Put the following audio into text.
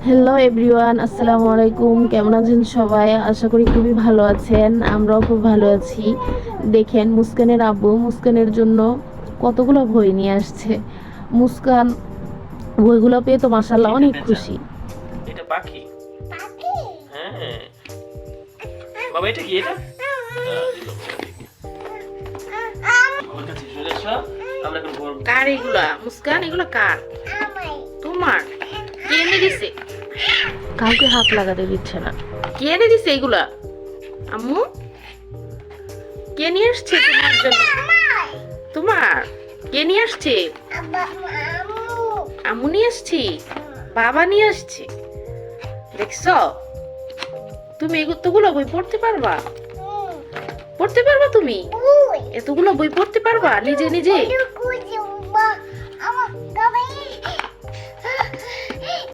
Hello everyone, আসসালামু আলাইকুম। কেমন আছেন সবাই? আশা করি খুবই ভালো আছেন। আমরাও খুব ভালো আছি। দেখেন মুস্কানের আব্বু মুস্কানের জন্য কতগুলো বই নিয়ে আসছে। মুস্কান বইগুলো পেয়ে তো মাশাআল্লাহ এটা অনেক পেঁচা, খুশি। এটা পাখি। হ্যাঁ বাবা, এটা কি? এটা দিল। আমার কাছে চলে এসো। আমরা এখন ঘর কার এগুলা? মুস্কান, এগুলো কার? তোমার? কে এনে দিছে? কাউকে হাত লাগাতে দিচ্ছে না। কে এনে দিছে এগুলা? আম্মু কে নিয়ে আসছে তোমার জন্য? তোমার? কে নিয়ে আসছে? আম্মু নিয়ে আসছি, বাবা নিয়ে আসছে। দেখছো, তুমি এতগুলো বই পড়তে পারবা? পড়তে পারবা তুমি? এতগুলো বই পড়তে পারবা নিজে নিজে?